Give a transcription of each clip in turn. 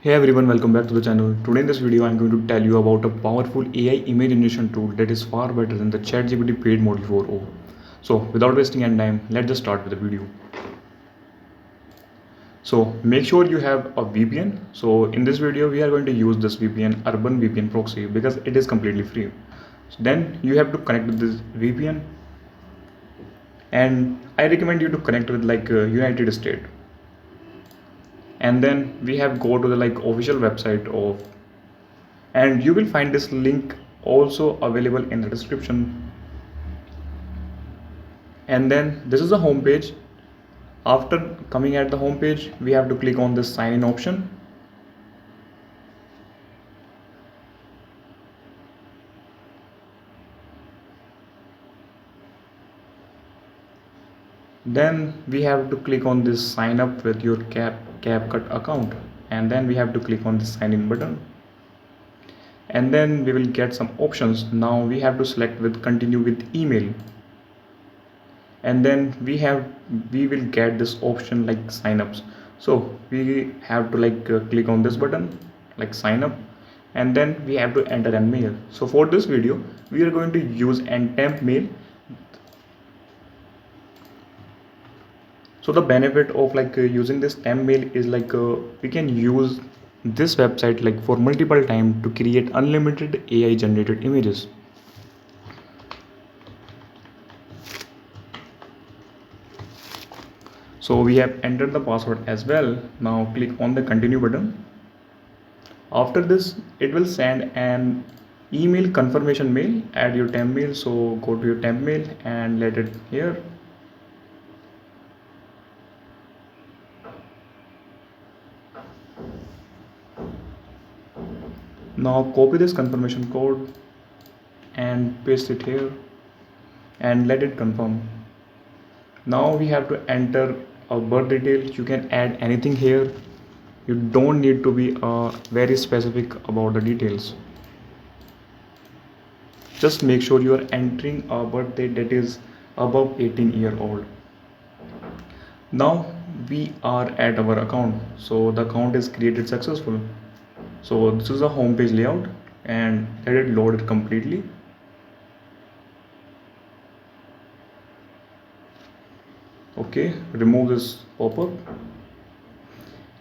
Hey everyone, welcome back to the channel. Today in this video I'm going to tell you about a powerful AI image generation tool that is far better than the ChatGPT paid model 4.0. So without wasting any time, let's just start with the video. So make sure you have a VPN. So in this video we are going to use this VPN, Urban VPN proxy, because it is completely free. So then you have to connect with this VPN, and I recommend you to connect with United States. And then we have go to the official website of, and you will find this link also available in the description. And then this is the home page. After coming at the home page, we have to click on this sign in option. Then we have to click on this sign up with your CapCut account, and then we have to click on the sign in button, and then we will get some options. Now we have to select with continue with email, and then we will get this option like signups. So we have to click on this button like sign up, and then we have to enter an mail. So for this video we are going to use an temp mail. So the benefit of using this temp mail is we can use this website for multiple time to create unlimited AI generated images. So we have entered the password as well. Now click on the continue button. After this, it will send an email confirmation mail. Add your temp mail. So go to your temp mail and let it here. Now copy this confirmation code and paste it here and let it confirm. Now we have to enter our birth details. You can add anything here. You don't need to be very specific about the details. Just make sure you are entering a birthday that is above 18-year-old. Now we are at our account. So the account is created successful. So this is a home page layout, and let it load it completely. Okay, remove this pop-up,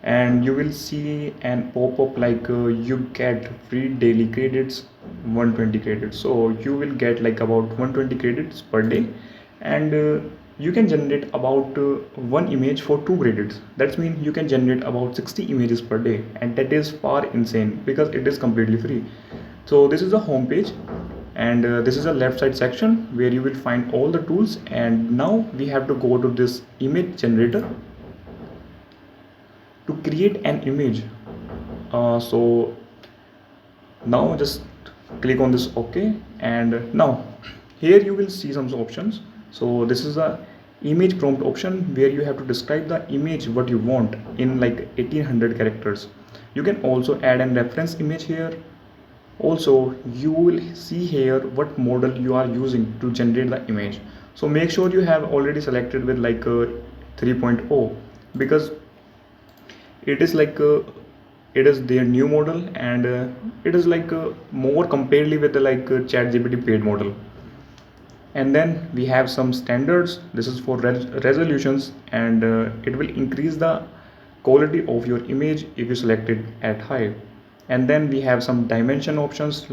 and you will see an pop-up you get free daily credits, 120 credits. So you will get about 120 credits per day, and you can generate about one image for 2 credits. That means you can generate about 60 images per day, and that is far insane because it is completely free. So this is the home page, and this is a left side section where you will find all the tools. And now we have to go to this image generator to create an image. So now just click on this OK, and now here you will see some options. So this is a image prompt option where you have to describe the image what you want in 1800 characters. You can also add a reference image here. Also you will see here what model you are using to generate the image. So make sure you have already selected with 3.0, because it is it is their new model, and it is more comparably with the ChatGPT paid model. And then we have some standards. This is for resolutions, and it will increase the quality of your image if you select it at high. And then we have some dimension options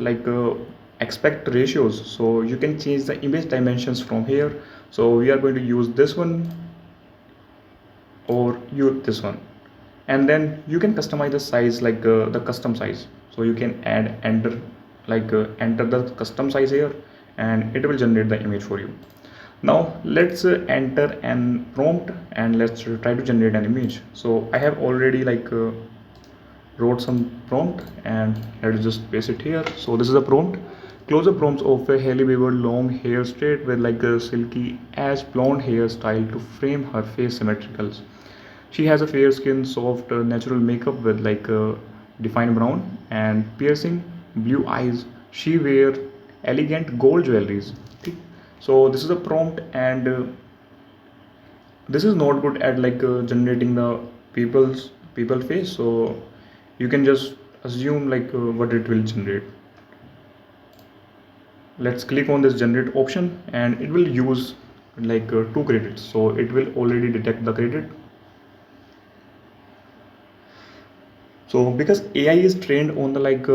aspect ratios. So you can change the image dimensions from here. So we are going to use this one or use this one. And then you can customize the size the custom size. So you can add enter enter the custom size here, and it will generate the image for you. Now let's enter an prompt, and let's try to generate an image. So I have already wrote some prompt, and let's just paste it here. So this is a prompt. Close the prompts of a Hailey Bieber long hair straight with a silky ash blonde hairstyle to frame her face symmetricals. She has a fair skin, soft, natural makeup with defined brown and piercing blue eyes. She wear elegant gold jewelries. So this is a prompt, and this is not good at generating the people face. So you can just assume like what it will generate. Let's click on this generate option, and it will use like two credits, so it will already detect the credit. So because AI is trained on the like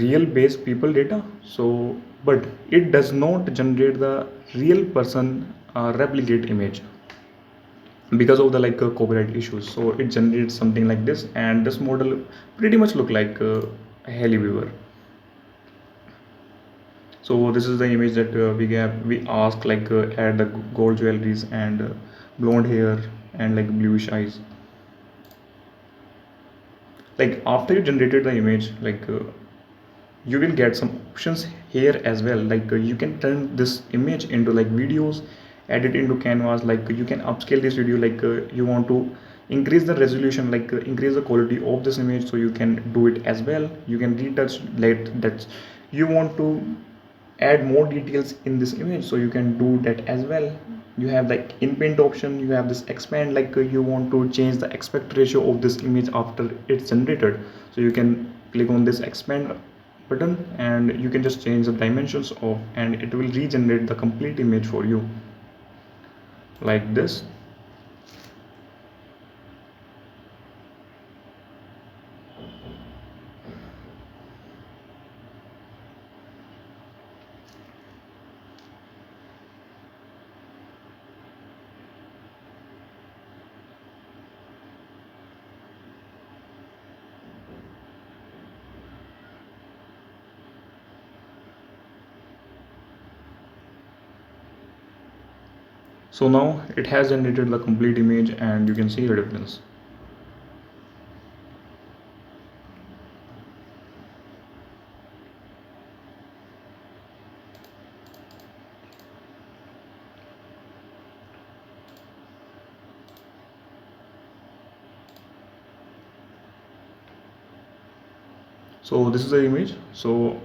real based people data, so but it does not generate the real person replicate image because of the like copyright issues. So it generates something like this, and this model pretty much look like a Haley Weaver. So this is the image that we ask like add the gold jewelries and blonde hair and like bluish eyes. Like after you generated the image, like you will get some options here as well. Like you can turn this image into like videos, edit into canvas. Like you can upscale this video, like you want to increase the resolution, like increase the quality of this image, so you can do it as well. You can retouch like that. You want to add more details in this image, so you can do that as well. You have like in paint option, you have this expand, like you want to change the aspect ratio of this image after it's generated, so you can click on this expand button, and you can just change the dimensions of, and it will regenerate the complete image for you like this. So now it has generated the complete image, and you can see the difference. So this is the image. So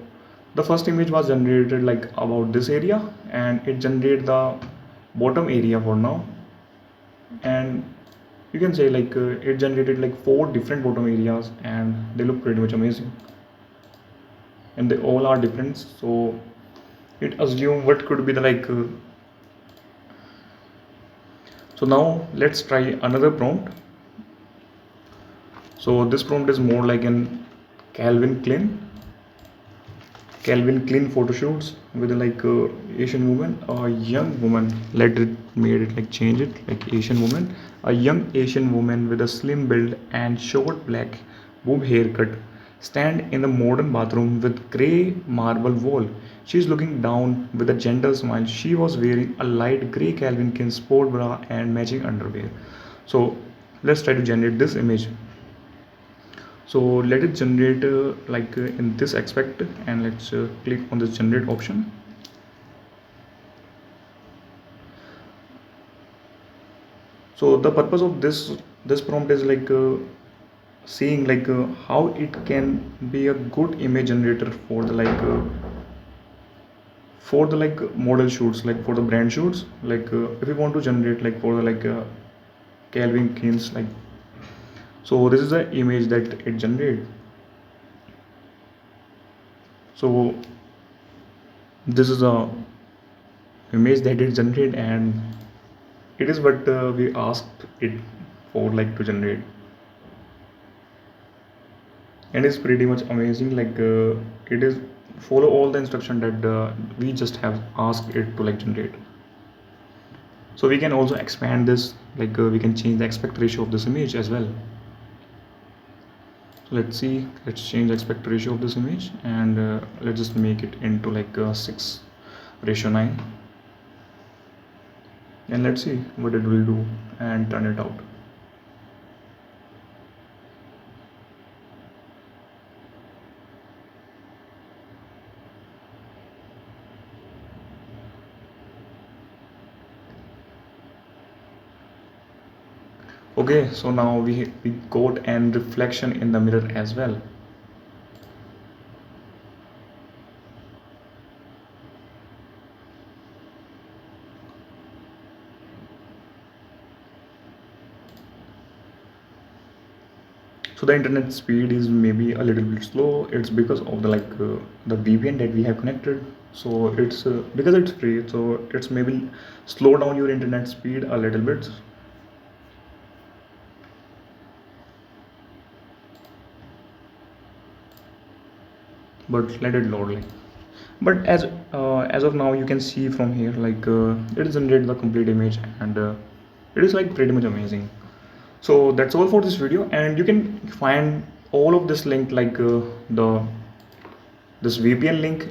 the first image was generated like about this area, and it generated the bottom area for now. And you can say like it generated like 4 different bottom areas, and they look pretty much amazing, and they all are different. So it assume what could be the like so now let's try another prompt. So this prompt is more like an Calvin Klein Calvin Klein photo shoots with a like Asian woman, a young woman. Let it made it like change it like Asian woman, a young Asian woman with a slim build and short black bob haircut, stand in the modern bathroom with grey marble wall. She is looking down with a gentle smile. She was wearing a light grey Calvin Klein sport bra and matching underwear. So let's try to generate this image. So let it generate like in this aspect, and let's click on this generate option. So the purpose of this prompt is like seeing like how it can be a good image generator for the like model shoots, like for the brand shoots, like if you want to generate like for the like Calvin Klein's like. So this is the image that it generated. So this is a image that it generated, and it is what we asked it for like to generate, and it's pretty much amazing. Like it is follow all the instruction that we just have asked it to like generate. So we can also expand this, like we can change the aspect ratio of this image as well. So let's see, let's change the aspect ratio of this image, and let's just make it into like 6:9, and let's see what it will do and turn it out. Okay, so now we got an reflection in the mirror as well. So the internet speed is maybe a little bit slow. It's because of the VPN that we have connected. So it's because it's free, so it's maybe slow down your internet speed a little bit. But let it load. But as of now, you can see from here it is generated the complete image, and it is like pretty much amazing. So that's all for this video, and you can find all of this link the this VPN link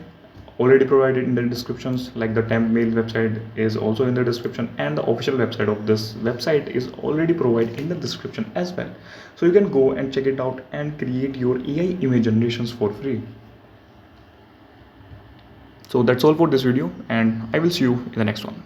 already provided in the descriptions. Like the temp mail website is also in the description, and the official website of this website is already provided in the description as well. So you can go and check it out and create your AI image generations for free. So that's all for this video, and I will see you in the next one.